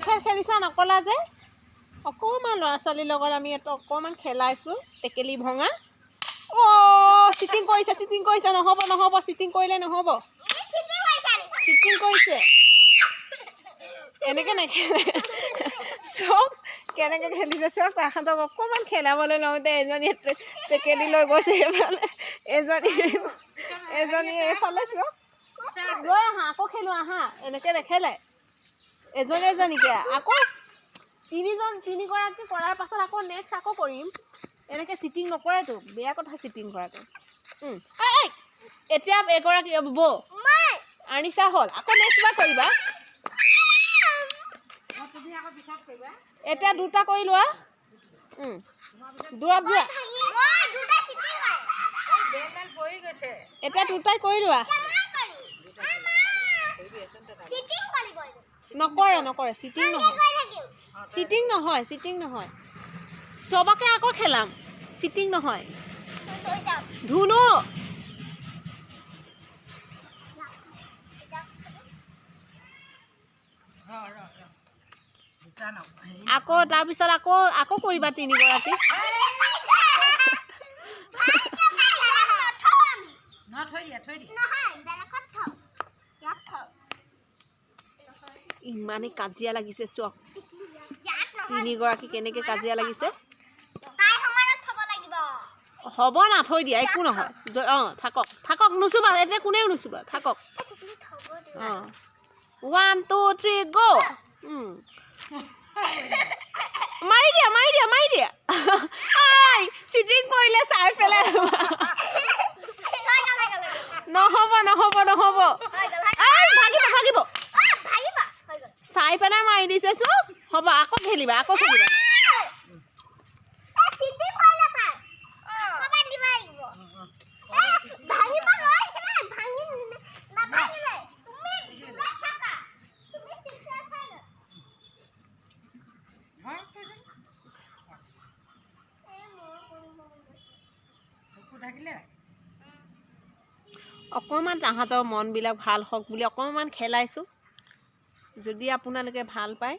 খেল খেলিছা নকলা যে অকণমান ল'ৰা ছোৱালীৰ লগত আমি এটা অকণমান খেলাইছোঁ টেকেলি ভঙা চিটিং কৰিছে নহ'ব চিটিং কৰিলে নহ'ব চিটিং কৰিছে এনেকৈ নেখেলে চব কেনেকৈ খেলিছে চব তাহাঁতক অকণমান খেলাবলৈ লওঁতে এজনীয়ে টেকেলি লৈ গৈছে এইফালে এজনী এইফালে চব গৈ আহা আকৌ খেলোঁ আহা এনেকৈ নেখেলে এজনীকে আকৌ তিনিগৰাকী কৰাৰ পাছত আকৌ নেক্সট আকৌ কৰিম এনেকৈ চিটিং নকৰেতো বেয়া কথা চিটিং কৰাটো এতিয়া এগৰাকী বৌ আনিছা হ'ল আকৌ নেক্সট বাৰ কৰিবা এতিয়া দুটা কৰি লোৱা দূৰত যোৱা এতিয়া দুটাই কৰি লোৱা নকৰে চিটিং নহয় চবকে আকৌ খেলাম চিটিং নহয় ধুনু আকৌ তাৰপিছত আকৌ কৰিবা তিনিগৰাকী ইমানেই কাজিয়া লাগিছে চোৱা তিনিগৰাকী কেনেকৈ কাজিয়া লাগিছে হ'ব না থৈ দিয়া একো নহয় থাকক নুচুবা এতিয়া কোনেও নুচুবা থাকক 1 2 3 go মাৰি দিয়া চিটিং কৰিলে চাই পেলাই নহ'ব ভাগিব চাই পেলাই মাৰি দিছে চব হ'ব আকৌ খেলিবা অকণমান তাহাঁতৰ মনবিলাক ভাল হওক বুলি অকণমান খেলাইছোঁ যদি আপোনালোকে ভাল পায়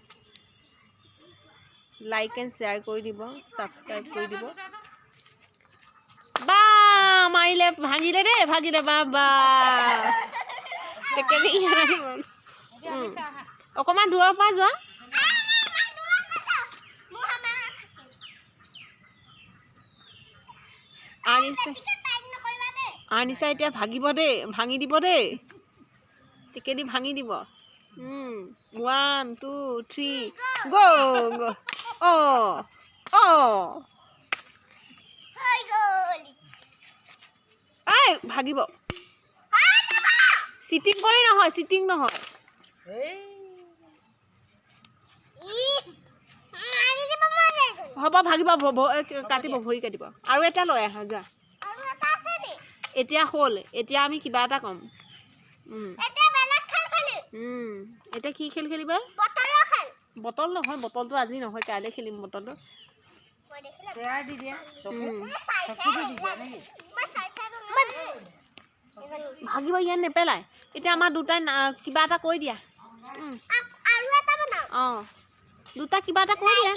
লাইক এণ্ড শ্বেয়াৰ কৰি দিব ছাবস্ক্ৰাইব কৰি দিব বা মাৰিলে ভাগিলে বা টেকেলি অকণমান দূৰৰ পৰা যোৱা আনিছা এতিয়া ভাঙি দিব দেই টেকেলি ভাঙি দিব 1 2 3 go ভাগিব চিটিং নহয় হ'ব ভাগিব কাটিব ভৰি কাটিব আৰু এটা লৈ আহা যোৱা এতিয়া হ'ল এতিয়া আমি কিবা এটা ক'ম এতিয়া কি খেল খেলিবা বটল নহয় বটলটো আজি নহয় কাইলৈ খেলিম বটলটো ভাগিব ইয়াত নেপেলাই এতিয়া আমাৰ দুটাই কিবা এটা কৈ দিয়া দুটা কিবা এটা কৈ দিয়া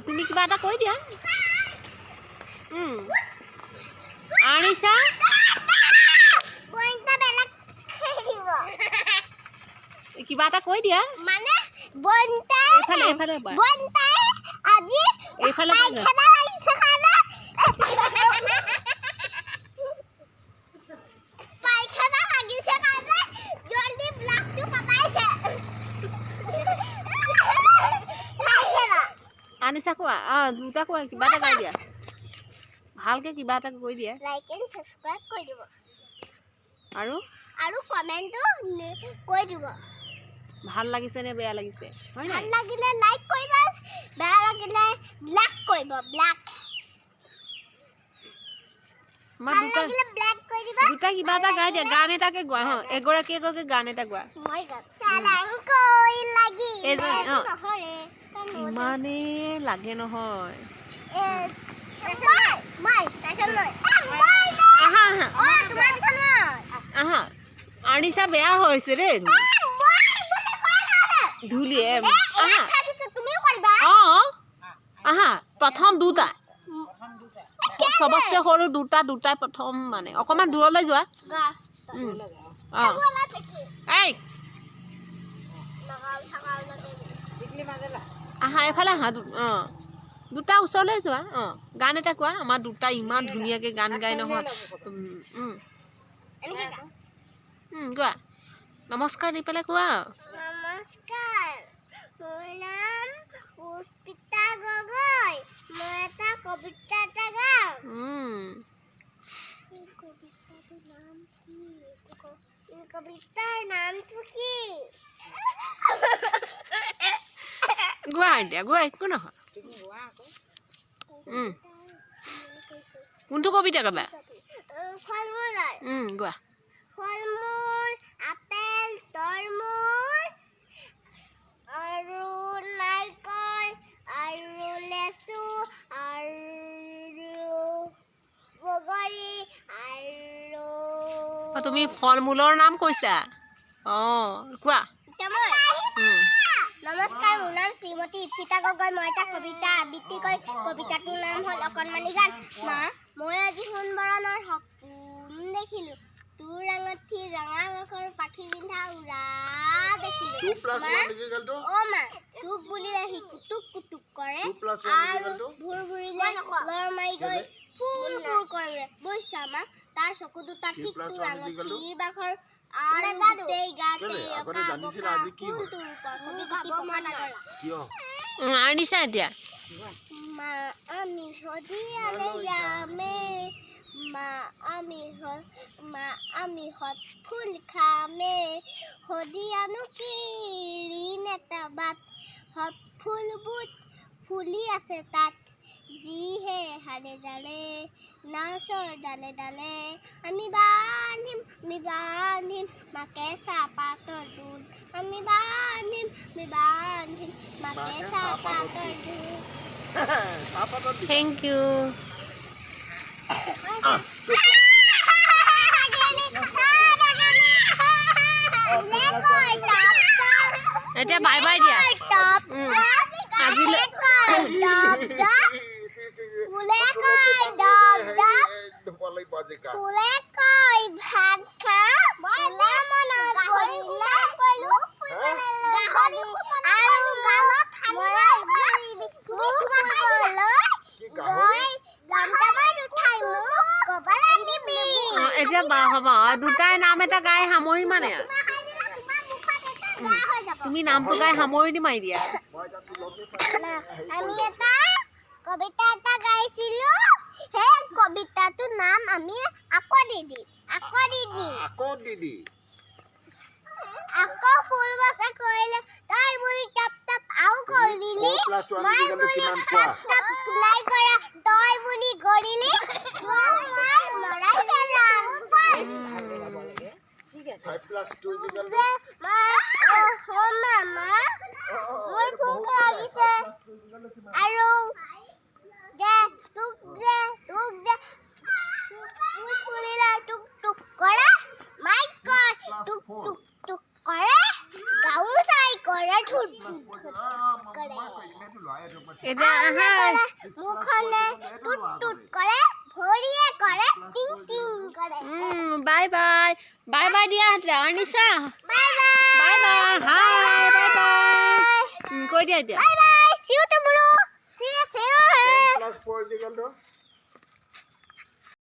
তুমি কিবা এটা কৈ দিয়া আনিছা কিবা এটা কৈ দিয়া এইফালে আনিছা কোৱা দুটা কোৱা কিবা এটা কৈ দিয়া ভালকৈ কিবা এটা কৈ দিয়া লাইক এণ্ড ছাবস্ক্ৰাইব কৰি দিব আৰু কমেণ্টটো কৈ দিব ভাল লাগিছে নে বেয়া লাগিছে হয় ভাল লাগিলে লাইক কৰিব বেয়া লাগিলে ব্লক কৰিব ব্লক দুটা কিবা এটা গাই দিয়া গান এটাকে গোৱা এগৰাকী গান এটা গোৱা ইমানেই লাগে নহয় আনিছা বেয়া হৈছে ৰে ধুলিয়ে আহা আহা প্ৰথম দুটা সবচে সৰু দুটা প্ৰথম মানে অকমান দূৰলৈ যোৱা এই আহা এফালে আহা দুটা ওচৰলৈ যোৱা গান এটা কোৱা আমাৰ দুটা ইমান ধুনীয়াকৈ গান গাই নহয় কোৱা নমস্কাৰ দি পেলাই কোৱা নমস্কাৰ মোৰ নাম পুষ্পিতা গগৈ মই এটা কবিতা এটা গাম কবিতাৰ নামটো কি গোৱা এতিয়া গোৱা একো নহয় কোনটো কবিতা গাবা ফল মূলৰ গোৱা ফল মূল আপেল তৰমুজ আৰু নাৰিকল আৰু লেচু আৰু বগৰী আৰু তুমি ফল মূলৰ নাম কৈছা কোৱা নমস্কাৰ মোৰ নাম শ্ৰীমতী ইপ্সিতা গগৈ মই এটা কবিতা আবৃত্তি কৰি কবিতাটোৰ নাম হ'ল অকণমানি গান মা মই আজি সোণবৰণৰ সপোন দেখিলোঁ তোৰ আঙঠি ৰঙা মাখৰ পাখি পিন্ধা উৰা দেখিলোঁ মা তোক বুলিলে সি কুটুক কুটুক কৰে আৰু ভুৰ ভুৰিলে লৰ মাৰি গৈ ফুৰ ফুৰ কৰে বুজিছা মা তাৰ চকু দুটা ঠিক তোৰ আঙঠিৰ বাখৰ আৰু গোটেই গাতে আনিছা এতিয়া মা আমি সদিয়ালে যামে মা আমি হত ফুল খামে সদিয়ানো কি ঋণ এটা বাট হত ফুলবোৰ ফুলি আছে তাত যিহে হালে জালে নাচৰ ডালে ডালে আমি বান্ধিম মাকে চাহপাতৰ দুধ আমি বান্ধিম মাকে চাহপাতৰ দুধ থেংক ইউ এতিয়া বাই বাই দিয়া আজিলৈ ভাত খা এতিয়া হ'ব দুটাই নাম এটা গাই সামৰি মানে তুমি নামটো গাই সামৰি দি মাৰি দিয়া আমি এটা কবিতা এটা গাইছিলো সেই কবিতাটোৰ নাম আমি আকৌ দি দিম আকৌ ফুল গছে কৰিলে তই বুলি টাপ টাপ আও কৰিলি মই বুলি টাপ টাপ নাই কৰা তই বুলি কৰিলি মৰাই পেলাম 5+2 মামা মোৰ ভোক লাগিছে আৰু যে তোক যে ফুলিলা টুক টুক কৰে মাইক কয় টুক টুক টুক কৰে গাউচাই কৰে ঠুট কৰে মুখনে টুট টুট কৰে ভৰিয়ে কৰে টিং টিং কৰে বাই বাই দিয়া আনিছা বাই হাই বাই কৈ দিয়া এতিয়া বাই see you tomorrow see you